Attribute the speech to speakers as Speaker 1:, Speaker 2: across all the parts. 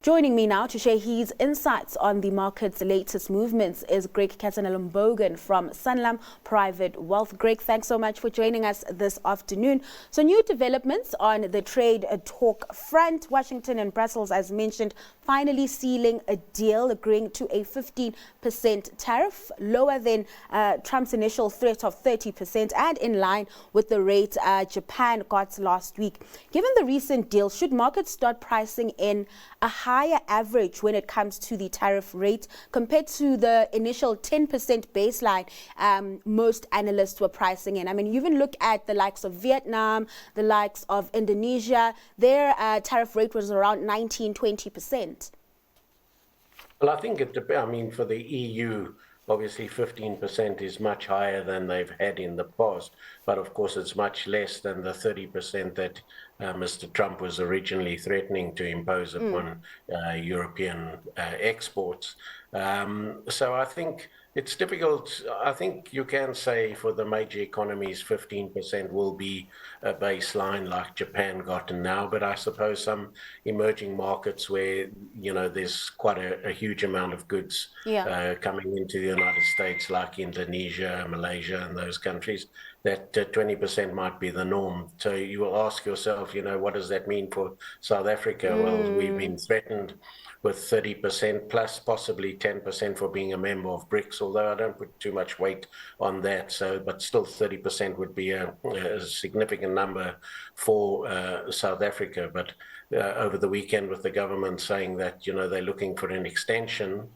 Speaker 1: Joining me now to share his insights on the market's latest movements is Katzenellenbogen from Sanlam Private Wealth. Greg, thanks so much for joining us this afternoon. So new developments on the trade talk front. Washington and Brussels, as mentioned, finally sealing a deal agreeing to a 15% tariff, lower than Trump's initial threat of 30% and in line with the rate Japan got last week. Given the recent deal, should markets start pricing in a higher average when it comes to the tariff rate compared to the initial 10% baseline most analysts were pricing in? I mean, you even look at the likes of Vietnam, the likes of Indonesia, their tariff rate was around 19-20%.
Speaker 2: Well, I think for the EU, obviously 15% is much higher than they've had in the past, but of course it's much less than the 30% that Mr. Trump was originally threatening to impose upon European exports. So I think it's difficult. I think you can say for the major economies, 15% will be a baseline like Japan gotten now, but I suppose some emerging markets where, there's quite a huge amount of goods coming into the United States, like Indonesia, Malaysia, and those countries, that 20% might be the norm. So you will ask yourself, what does that mean for South Africa? Well, we've been threatened with 30% plus possibly 10% for being a member of BRICS, although I don't put too much weight on that. But still 30% would be a significant number for South Africa. But over the weekend, with the government saying that, they're looking for an extension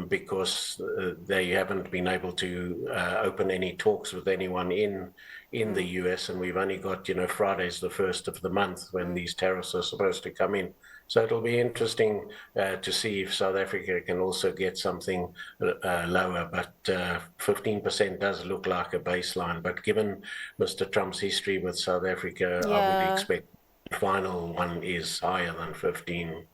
Speaker 2: because they haven't been able to open any talks with anyone in the US, and we've only got, Friday's the first of the month when these tariffs are supposed to come in. So it'll be interesting to see if South Africa can also get something lower, but 15% does look like a baseline. But given Mr. Trump's history with South Africa, I would expect the final one is higher than 15.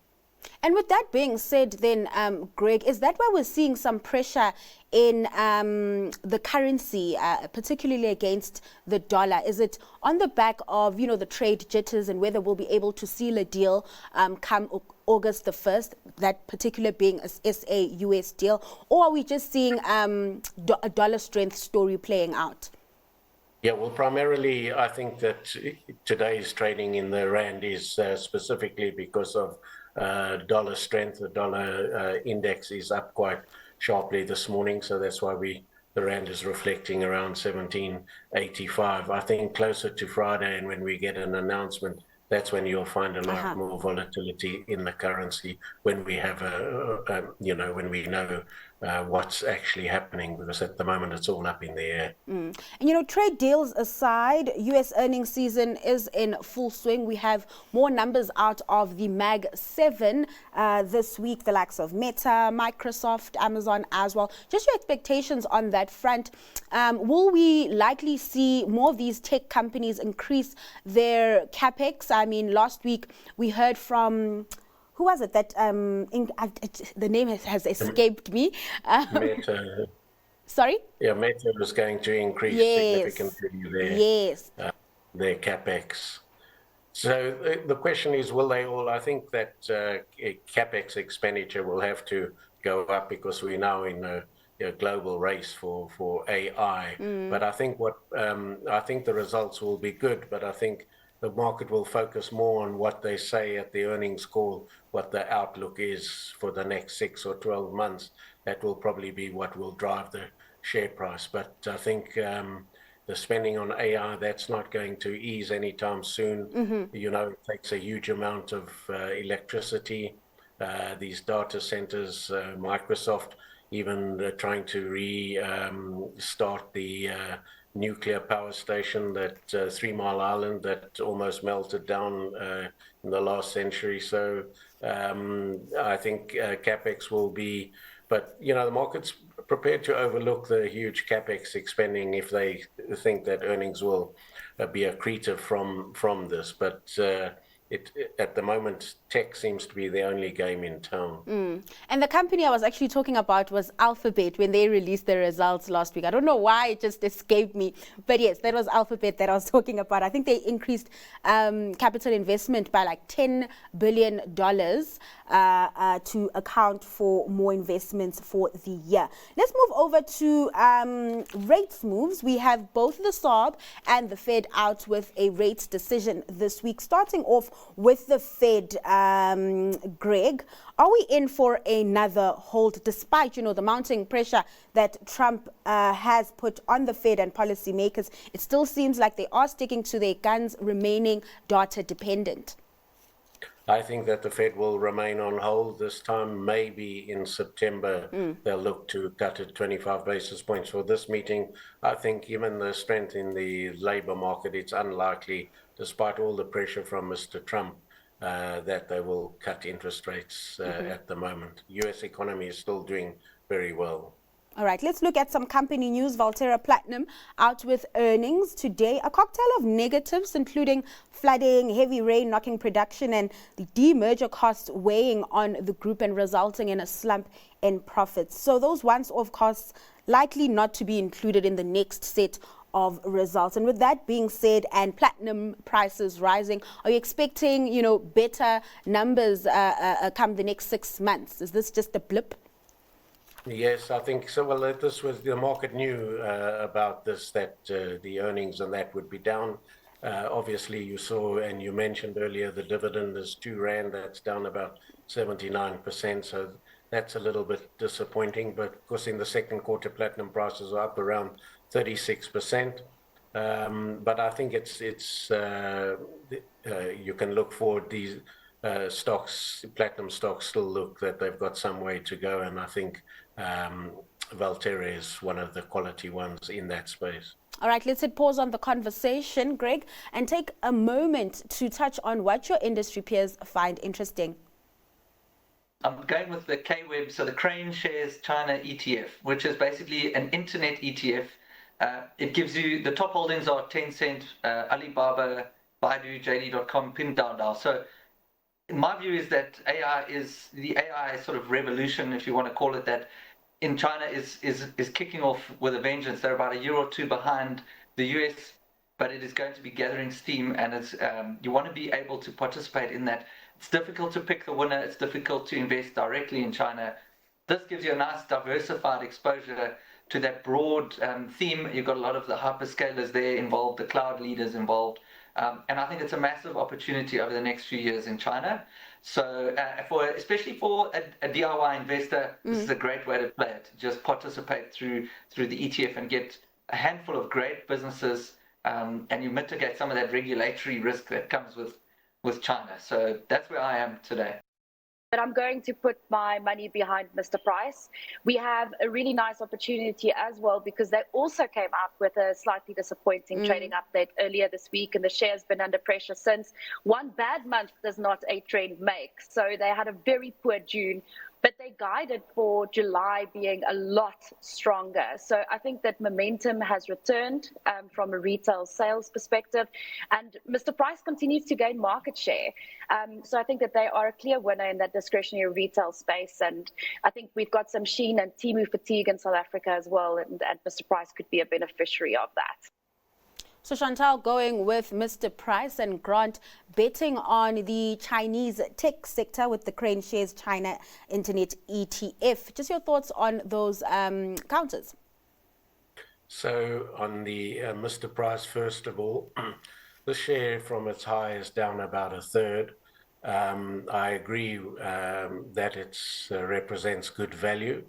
Speaker 1: And with that being said, then, Greg, is that why we're seeing some pressure in the currency, particularly against the dollar? Is it on the back of, the trade jitters and whether we'll be able to seal a deal come August the 1st, that particular being a SA-US deal? Or are we just seeing a dollar strength story playing out?
Speaker 2: Yeah, well, primarily, I think that today's trading in the rand is specifically because of dollar strength. The dollar index is up quite sharply this morning, so that's why the rand is reflecting around 17.85. I think closer to Friday, and when we get an announcement, that's when you'll find a lot more volatility in the currency, when we have when we know what's actually happening, because at the moment it's all up in the air.
Speaker 1: And trade deals aside, US earnings season is in full swing. We have more numbers out of the Mag 7 this week, the likes of Meta, Microsoft, Amazon as well. Just your expectations on that front. Will we likely see more of these tech companies increase their capex? I mean, last week we heard from, who was it that the name has escaped me?
Speaker 2: Meta.
Speaker 1: Sorry?
Speaker 2: Yeah, Meta was going to increase significantly their capex. So the question is, will they all? I think that capex expenditure will have to go up because we're now in a global race for AI. But I think I think the results will be good, but I think the market will focus more on what they say at the earnings call, what the outlook is for the next 6 or 12 months. That will probably be what will drive the share price. But I think the spending on AI, that's not going to ease anytime soon. It takes a huge amount of electricity. These data centers, Microsoft even trying to restart the nuclear power station, that 3 Mile Island that almost melted down in the last century. So I think capex will be, but the market's prepared to overlook the huge capex expending if they think that earnings will be accretive from this. But at the moment, tech seems to be the only game in town.
Speaker 1: And the company I was actually talking about was Alphabet when they released their results last week. I don't know why it just escaped me. But yes, that was Alphabet that I was talking about. I think they increased capital investment by like $10 billion to account for more investments for the year. Let's move over to rates moves. We have both the SARB and the Fed out with a rates decision this week. Starting off with the Fed, Greg, are we in for another hold despite, the mounting pressure that Trump has put on the Fed and policymakers? It still seems like they are sticking to their guns, remaining data dependent.
Speaker 2: I think that the Fed will remain on hold this time. Maybe in September they'll look to cut it 25 basis points for this meeting. I think given the strength in the labor market, it's unlikely, despite all the pressure from Mr. Trump, that they will cut interest rates at the moment. US economy is still doing very well.
Speaker 1: All right, let's look at some company news. Valterra Platinum out with earnings today. A cocktail of negatives, including flooding, heavy rain knocking production, and the demerger costs weighing on the group and resulting in a slump in profits. So those once-off costs likely not to be included in the next set of results. And with that being said, and platinum prices rising, are you expecting, better numbers come the next 6 months? Is this just a blip?
Speaker 2: Yes, I think so. Well, this was the market knew about this, that the earnings and that would be down. Obviously, you saw and you mentioned earlier the dividend is R2. That's down about 79%. So that's a little bit disappointing. But of course, in the second quarter, platinum prices are up around 36%. But I think it's you can look forward. These stocks, platinum stocks, still look that they've got some way to go, and I think Valterra is one of the quality ones in that space.
Speaker 1: All right, let's hit pause on the conversation, Greg, and take a moment to touch on what your industry peers find interesting.
Speaker 3: I'm going with the KWEB, so the Crane Shares China ETF, which is basically an internet ETF. It gives you, the top holdings are Tencent, Alibaba, Baidu, JD.com, Pinduoduo. So my view is that the AI sort of revolution, if you want to call it that, in China is kicking off with a vengeance. They're about a year or two behind the US, but it is going to be gathering steam, and it's you want to be able to participate in that. It's difficult to pick the winner. It's difficult to invest directly in China. This gives you a nice diversified exposure to that broad theme. You've got a lot of the hyperscalers there involved, the cloud leaders involved. And I think it's a massive opportunity over the next few years in China. So especially for a DIY investor, this is a great way to play it. Just participate through the ETF and get a handful of great businesses, and you mitigate some of that regulatory risk that comes with China. So that's where I am today.
Speaker 4: But I'm going to put my money behind Mr. Price. We have a really nice opportunity as well, because they also came out with a slightly disappointing trading update earlier this week, and the share's been under pressure since. One bad month does not a trend make. So they had a very poor June, but they guided for July being a lot stronger. So I think that momentum has returned from a retail sales perspective, and Mr. Price continues to gain market share. So I think that they are a clear winner in that discretionary retail space, and I think we've got some Shein and Temu fatigue in South Africa as well, and Mr. Price could be a beneficiary of that.
Speaker 1: So Chantal, going with Mr. Price, and Grant betting on the Chinese tech sector with the Crane Shares China Internet ETF. Just your thoughts on those counters.
Speaker 2: So on the Mr. Price, first of all, the share from its high is down about a third. I agree that it represents good value.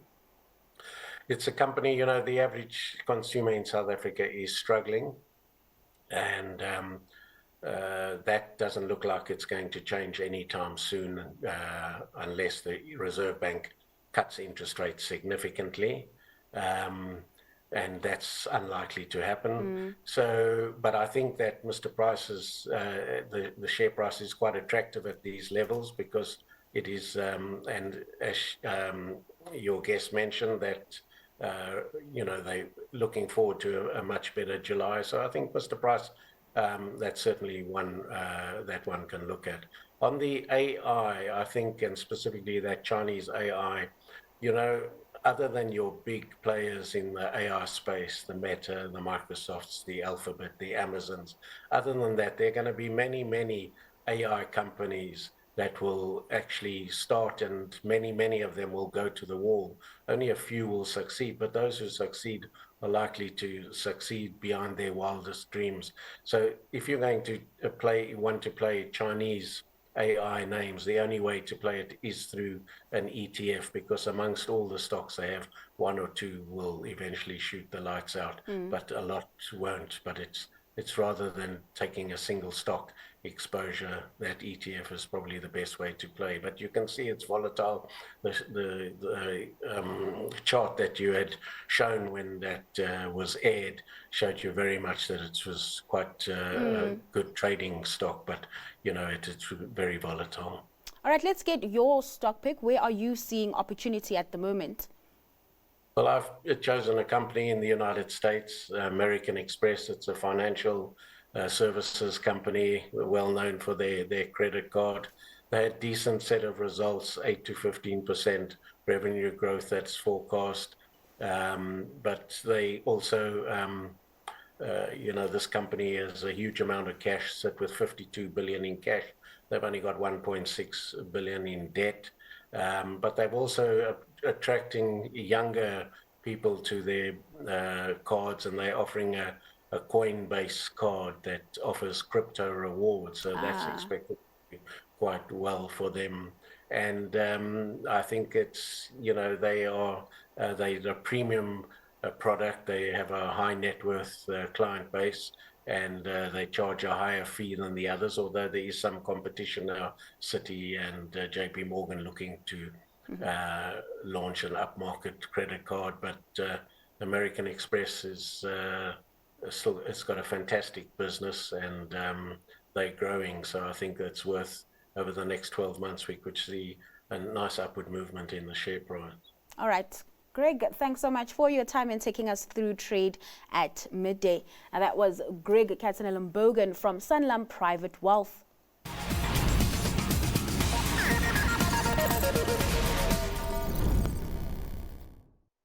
Speaker 2: It's a company, the average consumer in South Africa is struggling. And that doesn't look like it's going to change anytime soon, unless the Reserve Bank cuts interest rates significantly, and that's unlikely to happen. So, but I think that Mr. Price's the share price is quite attractive at these levels, because it is, and as your guest mentioned, that they're looking forward to a much better July. So I think Mr. Price that's certainly one that one can look at. On the AI, I think, and specifically that Chinese AI, you know, other than your big players in the AI space, the Meta, the Microsofts, the Alphabet, the Amazons, other than that, there are going to be many, many AI companies that will actually start, and many, many of them will go to the wall. Only a few will succeed, but those who succeed are likely to succeed beyond their wildest dreams. So if you're going to want to play Chinese AI names, the only way to play it is through an ETF, because amongst all the stocks they have, one or two will eventually shoot the lights out, but a lot won't. But it's rather than taking a single stock exposure, that ETF is probably the best way to play. But you can see it's volatile. The chart that you had shown when that was aired showed you very much that it was quite a good trading stock, but you know, it's very volatile.
Speaker 1: All right, let's get your stock pick. Where are you seeing opportunity at the moment?
Speaker 2: Well, I've chosen a company in the United States, American Express. It's a financial services company, well known for their credit card. They had decent set of results, 8 to 15% revenue growth that's forecast. But they also, you know, this company has a huge amount of cash, sit with 52 billion in cash. They've only got 1.6 billion in debt. But they've also attracting younger people to their cards, and they're offering a coin-based card that offers crypto rewards. So that's expected to be quite well for them. And I think it's, you know, they're a premium product. They have a high net worth client base, and they charge a higher fee than the others, although there is some competition now. Citi and JP Morgan looking to launch an upmarket credit card, but American Express is still, it's got a fantastic business, and they're growing. So I think that's worth, over the next 12 months, we could see a nice upward movement in the share price.
Speaker 1: All right. Greg, thanks so much for your time and taking us through trade at midday. And that was Greg Katzenellenbogen from Sanlam Private Wealth.